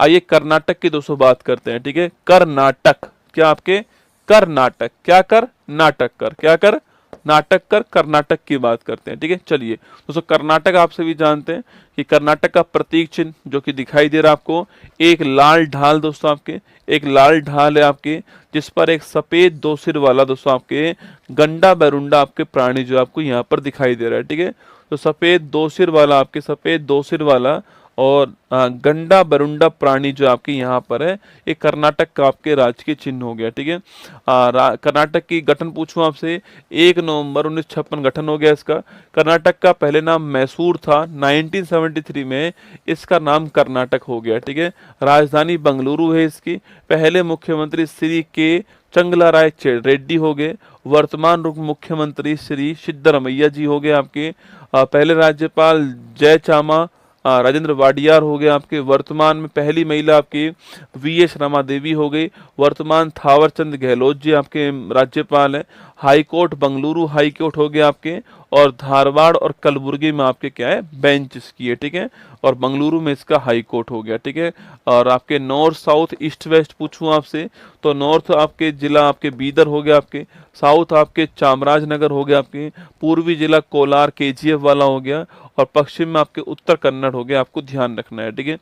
आइए कर्नाटक की दोस्तों बात करते हैं, ठीक है। कर्नाटक, क्या आपके कर्नाटक, क्या कर नाटक कर, क्या कर नाटक कर, कर्नाटक की बात करते हैं, ठीक है। चलिए दोस्तों, कर्नाटक आप सभी जानते हैं कि कर्नाटक का प्रतीक चिन्ह जो कि दिखाई दे रहा है आपको, एक लाल ढाल दोस्तों, आपके एक लाल ढाल है आपके, जिस पर एक सफेद दो सिर वाला दोस्तों आपके गंडा बैरुंडा आपके प्राणी जो आपको यहाँ पर दिखाई दे रहा है, ठीक है। तो सफेद दो सिर वाला, आपके सफेद दो सिर वाला और गंडा बरुंडा प्राणी जो आपके यहाँ पर है, ये कर्नाटक का आपके राज्य के चिन्ह हो गया, ठीक है। कर्नाटक की गठन पूछूं आपसे, 1 नवंबर 1956 गठन हो गया इसका। कर्नाटक का पहले नाम मैसूर था, 1973 में इसका नाम कर्नाटक हो गया, ठीक है। राजधानी बंगलुरु है इसकी। पहले मुख्यमंत्री श्री के चंगलाराय रेड्डी हो गए। वर्तमान उप मुख्यमंत्री श्री सिद्धरमैया जी हो गए आपके। पहले राज्यपाल जयचामा राजेंद्र वाडियार हो गए आपके। वर्तमान में पहली महिला आपकी वीएस रमा देवी हो गई। वर्तमान थावरचंद गहलोत जी आपके राज्यपाल हैं। High court Bengaluru high court हो गया आपके, और धारवाड़ और कलबुर्गी में आपके क्या है, बेंच इसकी है, ठीक है। और बंगलुरु में इसका हाई कोर्ट हो गया, ठीक है। और आपके नॉर्थ साउथ ईस्ट वेस्ट पूछूं आपसे, तो नॉर्थ आपके जिला आपके बीदर हो गया आपके, साउथ आपके चामराजनगर हो गया आपके, पूर्वी जिला कोलार केजीएफ वाला हो गया, और पश्चिम में आपके उत्तर कन्नड़ हो गया। आपको ध्यान रखना है, ठीक है।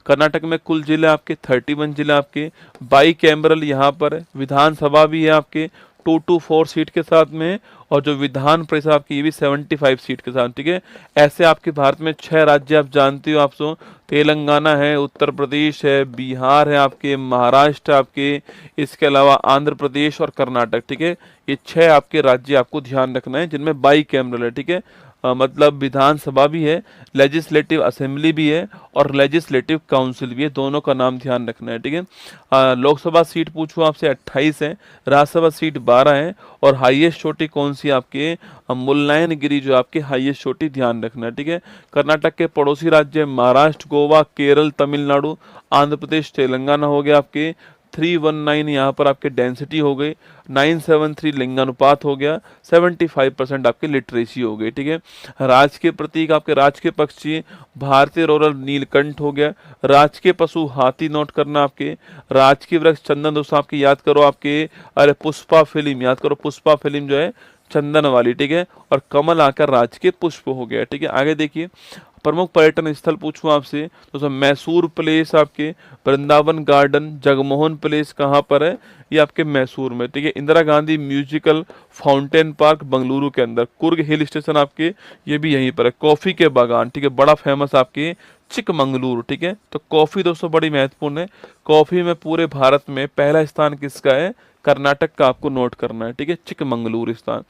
कर्नाटक में कुल जिले आपके 31 जिले आपके, बाई कैमरल यहाँ पर विधानसभा भी है आपके 224 सीट के साथ में, और जो विधान परिषद आपकी ये भी 75 सीट के साथ, ठीक है। ऐसे आपके भारत में 6 राज्य आप जानते हो, आप सो तेलंगाना है, उत्तर प्रदेश है, बिहार है आपके, महाराष्ट्र आपके, इसके अलावा आंध्र प्रदेश और कर्नाटक, ठीक है। ये 6 आपके राज्य आपको ध्यान रखना है, जिनमें बाई कैमरल है, ठीक है। मतलब विधानसभा भी है, लेजिस्लेटिव असेंबली भी है, और लेजिस्लेटिव काउंसिल भी है, दोनों का नाम ध्यान रखना है, ठीक है। लोकसभा सीट पूछूं आपसे 28 है, राज्यसभा सीट 12 है, और हाईएस्ट चोटी कौन सी आपके मुल्लायनगिरी जो आपके हाईएस्ट चोटी, ध्यान रखना है, ठीक है। कर्नाटक के पड़ोसी राज्य महाराष्ट्र, गोवा, केरल, तमिलनाडु, आंध्र प्रदेश, तेलंगाना हो गया आपके। 319 यहाँ पर आपके डेंसिटी हो गई, 973 लिंगानुपात हो गया, 75% आपकी लिटरेसी हो गई, ठीक है। राज के प्रतीक आपके, राज के पक्षी भारतीय रोरल नीलकंठ हो गया। राज के पशु हाथी नोट करना आपके। राज के वृक्ष चंदन दोस्तों आपके याद करो आपके, अरे पुष्पा फिल्म याद करो, पुष्पा फिल्म जो है चंदन वाली, ठीक है। और कमल आकर राज के पुष्प हो गया, ठीक है। आगे देखिए, प्रमुख पर्यटन स्थल पूछूं आपसे, तो मैसूर प्लेस आपके, वृंदावन गार्डन, जगमोहन प्लेस कहाँ पर है, ये आपके मैसूर में, ठीक है। Indira Gandhi musical fountain park Bengaluru के अंदर। कुर्ग हिल स्टेशन आपके, ये भी यहीं पर है। कॉफी के बागान, ठीक है, बड़ा फेमस आपके चिकमंगलुरु, ठीक है। तो कॉफी दोस्तों बड़ी महत्वपूर्ण है। कॉफी में पूरे भारत में पहला स्थान किसका है, कर्नाटक का आपको नोट करना है, ठीक है, चिकमंगलुरु स्थान।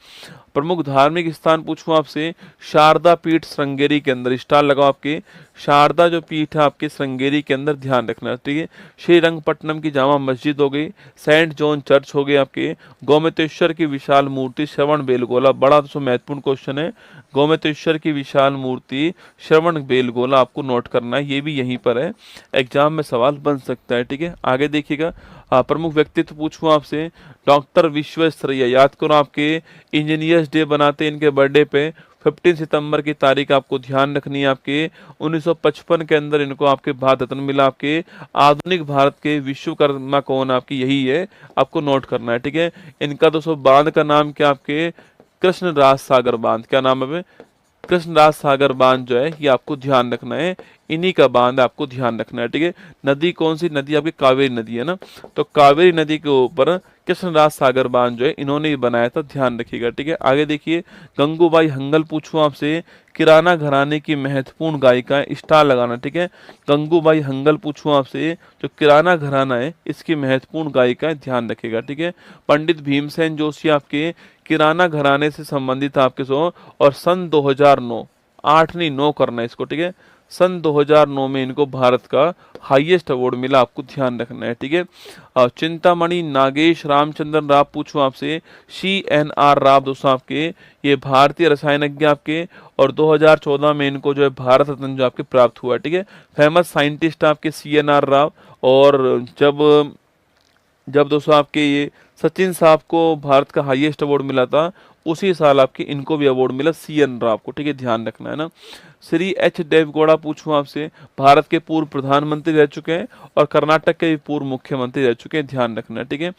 प्रमुख धार्मिक स्थान पूछूं आपसे, शारदा पीठ श्रृंगेरी के अंदर, स्टार लगाओ आपके, शारदा जो पीठ है आपके श्रृंगेरी के अंदर, ध्यान रखना है, ठीक है। श्रीरंगपट्टनम की जामा मस्जिद हो गई, सेंट जॉन चर्च हो गए आपके, गोमतेश्वर की विशाल मूर्ति श्रवण बेलगोला, बड़ा दोस्तों महत्वपूर्ण क्वेश्चन है, गोमतेश्वर की विशाल मूर्ति श्रवण बेलगोला आपको नोट करना है, ये भी यहीं पर है, एग्जाम में सवाल बन सकता है, ठीक है। आगे देखिएगा, प्रमुख व्यक्तित्व पूछूं आपसे, डॉक्टर विश्वेश्वरैया याद करो आपके, इंजीनियर्स डे बनाते हैं इनके बर्थडे पे, 15 सितंबर की तारीख आपको ध्यान रखनी है आपके। 1955 के अंदर इनको आपके भारत रत्न मिला आपके। आधुनिक भारत के विश्वकर्मा कौन आपकी, यही है, आपको नोट करना है, ठीक है। इनका दोस्तों बांध का नाम क्या आपके, कृष्ण राज सागर बांध, क्या नाम है, कृष्ण राज सागर बांध जो है, ये आपको ध्यान रखना है, इन्हीं का बांध आपको ध्यान रखना है, ठीक है। नदी कौन सी, नदी आपकी कावेरी नदी है ना, तो कावेरी नदी के ऊपर कृष्णराज सागर बांध जो है इन्होंने ही बनाया था, ध्यान रखिएगा, ठीक है। आगे देखिए, गंगूबाई हंगल पूछूं आपसे, किराना घराने की महत्वपूर्ण गायिका, स्टार लगाना, ठीक है। गंगूबाई हंगल पूछूं आपसे, जो किराना घराना है इसकी महत्वपूर्ण गायिका, ध्यान रखिएगा, ठीक है। पंडित भीमसेन जोशी आपके किराना घराने से संबंधित आपके सो, और सन 2009, 8 नहीं 9 करना है इसको, ठीक है। सन 2009 में इनको भारत का हाईएस्ट अवार्ड मिला, आपको ध्यान रखना है, ठीक है। चिंतामणि नागेश रामचंद्रन राव पूछूं आपसे, CNR राव दोस्तों आपके, ये भारतीय रसायनज्ञ आपके, और 2014 में इनको जो है भारत रत्न जो आपके प्राप्त हुआ, ठीक है। फेमस साइंटिस्ट आपके CNR राव, और जब दोस्तों आपके ये सचिन साहब को भारत का हाईएस्ट अवार्ड मिला था, उसी साल आपके इनको भी अवार्ड मिला CN राव को, ठीक है, ध्यान रखना है ना। श्री एच देवेगौड़ा पूछूं आपसे, भारत के पूर्व प्रधानमंत्री रह चुके हैं और कर्नाटक के भी पूर्व मुख्यमंत्री रह चुके हैं, ध्यान रखना, ठीक है।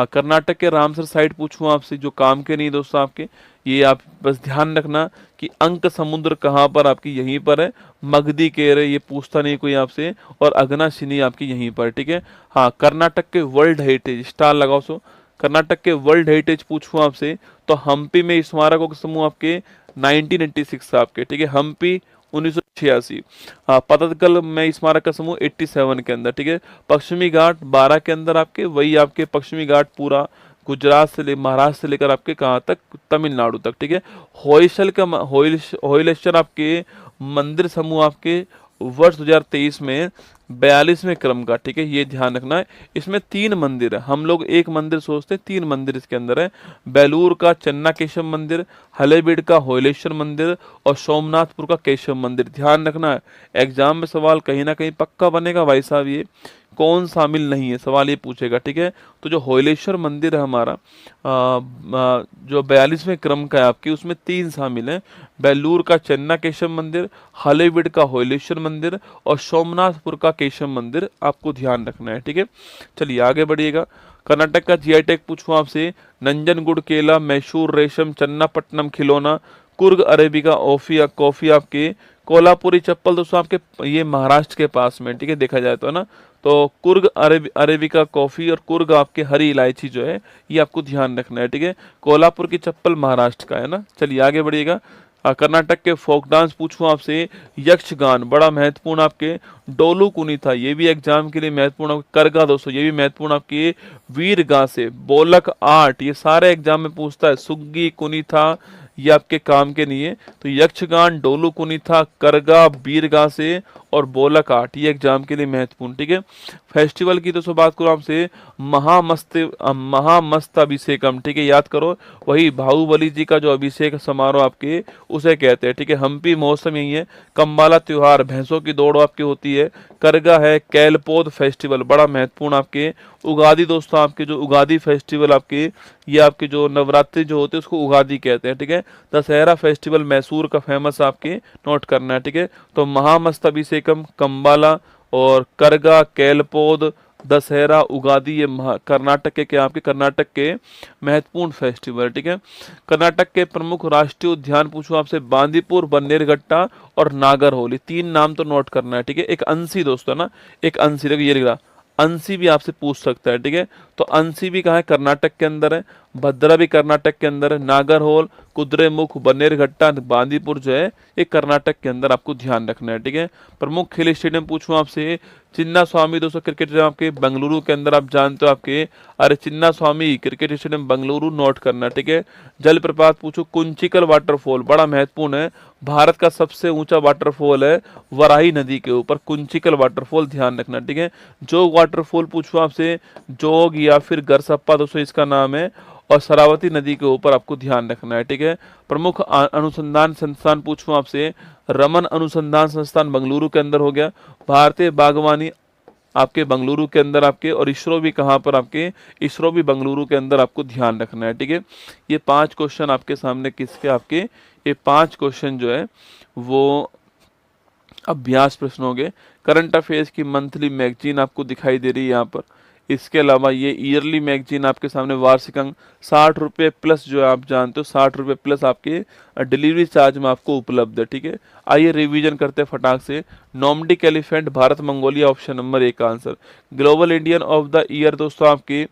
कर्नाटक के रामसर साइट पूछूं आपसे, जो काम के नहीं दोस्तों आपके, ये आप बस ध्यान रखना कि अंक समुद्र कहाँ पर आपकी, यहीं पर है। मगधी केर, ये पूछता नहीं कोई आपसे, और अगनाशिनी आपकी यहीं पर, ठीक है। हाँ, कर्नाटक के वर्ल्ड हेरिटेज, स्टार लगाओ सो, कर्नाटक के वर्ल्ड हेरिटेज पूछूं आपसे, तो हम्पी में स्मारकों के समूह आपके 1986 आपके, ठीक है। हम्पी 1986। हाँ, पतदकल में स्मारक का समूह 87 के अंदर, ठीक है। पश्चिमी घाट 12 के अंदर आपके, वही आपके पश्चिमी घाट पूरा गुजरात से महाराष्ट्र से लेकर आपके कहाँ तक, तमिलनाडु तक, ठीक है। होयसल का होयलेश्वर आपके मंदिर समूह आपके वर्ष 2023 में 42वें क्रम का, ठीक है, ये ध्यान रखना है। इसमें 3 मंदिर है, हम लोग एक मंदिर सोचते हैं, 3 मंदिर इसके अंदर है। बेलूर का चन्ना केशव मंदिर, हलेबीड का होयलेश्वर मंदिर और सोमनाथपुर का केशव मंदिर, ध्यान रखना है। एग्जाम में सवाल कहीं ना कहीं पक्का बनेगा भाई साहब, ये कौन शामिल नहीं है, सवाल ये पूछेगा, ठीक है। तो जो होयलेश्वर मंदिर है हमारा, जो 42वें क्रम का है आपकी, उसमें 3 शामिल हैं। बेलूर का चन्ना केशव मंदिर, हलेबीड का होयलेश्वर मंदिर और सोमनाथपुर का केशव मंदिर, आपको ध्यान रखना है, ठीक है। चलिए आगे बढ़िएगा। कर्नाटक का जीआई टैग पूछूं आपसे, नंजनगुड़ केला, मैसूर रेशम, चन्नापट्टनम खिलौना, कुर्ग अरेबिका कॉफी आपके, कोल्हापुरी चप्पल दोस्तों आपके ये महाराष्ट्र के पास में, ठीक है, देखा जाए तो, है ना। तो कुर्ग अरेबिका कॉफी और कुर्ग आपके हरी इलायची जो है, ये आपको ध्यान रखना है, ठीक है। कोल्हापुर की चप्पल महाराष्ट्र का है ना। चलिए आगे बढ़िएगा। कर्नाटक के फोक डांस पूछूं आपसे, यक्षगान बड़ा महत्वपूर्ण आपके, डोलू कुनीथा ये भी एग्जाम के लिए महत्वपूर्ण, करगा दोस्तों ये भी महत्वपूर्ण आपके, वीरगा से, बोलक आर्ट ये सारे एग्जाम में पूछता है, सुग्गी कुनीथा ये आपके काम के नहीं है। तो यक्षगान, डोलू कुनीथा, करगा, बीरगा से और बोलक आर्ट ये एग्जाम के लिए महत्वपूर्ण, ठीक है। फेस्टिवल की दोस्तों बात करो आपसे, महामस्त अभिषेकम, ठीक है, याद करो, वही बाहुबली जी का जो अभिषेक समारोह आपके उसे कहते हैं, ठीक है। हम्पी महोत्सव यही है। कंबाला त्योहार, भैंसों की दौड़ आपकी होती है। करगा है, कैलपोद फेस्टिवल बड़ा महत्वपूर्ण आपके। उगादी दोस्तों आपके, जो उगादी फेस्टिवल आपके, ये आपके जो नवरात्रि जो होते हैं उसको उगादी कहते हैं, ठीक है। दशहरा फेस्टिवल मैसूर का फेमस आपके, नोट करना है, ठीक है। तो महामस्तभिषेकम, कंबाला और करगा, कैलपोद, दशहरा, उगादी ये कर्नाटक के क्या आपके, कर्नाटक के महत्वपूर्ण फेस्टिवल, ठीक है। कर्नाटक के प्रमुख राष्ट्रीय उद्यान पूछो आपसे, बांदीपुर, बन्नेरघट्टा और नागरहोली, 3 नाम तो नोट करना है, ठीक है। एक अंसी दोस्तों ना, एक अंसी, देखिए ये लिख रहा, अंसी भी आपसे पूछ सकता है, ठीक है। तो अंसी भी कहाँ है, कर्नाटक के अंदर है। भद्रा भी कर्नाटक के अंदर है। नागरहोल, कुद्रेमुख, बन्नेरघट्टा, बांदीपुर जो है ये कर्नाटक के अंदर, आपको ध्यान रखना है, ठीक है। प्रमुख खेल स्टेडियम पूछूं आपसे, चिन्ना स्वामी दोस्तों क्रिकेट स्टेडियम आपके बेंगलुरु के अंदर, आप जानते हो आपके, अरे चिन्ना स्वामी क्रिकेट स्टेडियम बेंगलुरु, नोट करना, ठीक है। जलप्रपात पूछो, कुंचिकल वाटरफॉल बड़ा महत्वपूर्ण है, भारत का सबसे ऊंचा वाटरफॉल है वराही नदी के ऊपर, कुंचिकल वाटरफॉल, ध्यान रखना, ठीक है। जोग वाटरफॉल पूछो आपसे, जोग या फिर गरसप्पा दोस्तों इसका नाम है, और शरावती नदी के ऊपर आपको ध्यान रखना है, ठीक है। प्रमुख अनुसंधान संस्थान पूछूं आपसे, रमन अनुसंधान संस्थान बेंगलुरु के अंदर हो गया। भारतीय बागवानी आपके बेंगलुरु के अंदर आपके, और इसरो भी कहाँ पर आपके, इसरो भी बेंगलुरु के अंदर, आपको ध्यान रखना है, ठीक है। ये 5 क्वेश्चन आपके सामने किसके, आपके ये 5 क्वेश्चन जो है वो अभ्यास प्रश्न हो गए। करंट अफेयर्स की मंथली मैगजीन आपको दिखाई दे रही है यहाँ पर। इसके अलावा ये ईयरली मैगजीन आपके सामने, वार्षिक अंक 60 रुपये प्लस, जो आप जानते हो 60 रुपये प्लस आपके डिलीवरी चार्ज में आपको उपलब्ध है, ठीक है। आइए रिवीजन करते हैं फटाक से। Nordic elephant, Bharat Mongolia, option number 1 का answer. Global Indian of the year दोस्तों आपके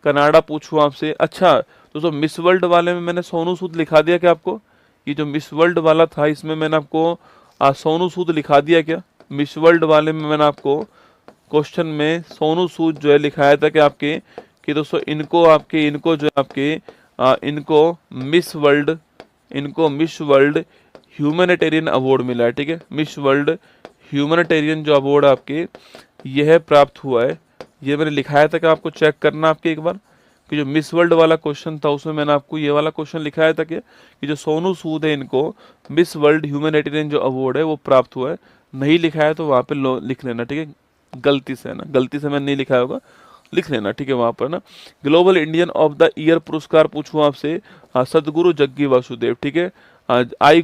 कनाडा पूछूं आपसे। अच्छा दोस्तों, मिस वर्ल्ड वाले में मैंने सोनू सूद लिखा दिया क्या आपको, ये जो मिस वर्ल्ड वाला था इसमें मैंने आपको सोनू सूद लिखा दिया क्या, मिस वर्ल्ड वाले में मैंने आपको क्वेश्चन में सोनू सूद जो है लिखाया था कि आपके, कि दोस्तों इनको जो है आपके इनको मिस वर्ल्ड ह्यूमैनिटेरियन अवार्ड मिला है, ठीक है। मिस वर्ल्ड ह्यूमैनिटेरियन जो अवार्ड आपके यह प्राप्त हुआ है, ये मैंने लिखाया था कि आपको चेक करना आपके एक बार, कि जो मिस वर्ल्ड वाला क्वेश्चन था उसमें मैंने आपको ये वाला क्वेश्चन लिखाया था कि जो सोनू सूद है इनको मिस वर्ल्ड ह्यूमैनिटेरियन जो अवार्ड है वो प्राप्त हुआ है। नहीं लिखा है तो वहाँ पे लिख लेना, ठीक है, गलती से, है ना, गलती से मैंने नहीं लिखा होगा, लिख लेना, ठीक है, वहाँ पर ना। Global Indian of the year पुरस्कार पूछूं आपसे, सदगुरु जग्गी वासुदेव, ठीक है। आई गो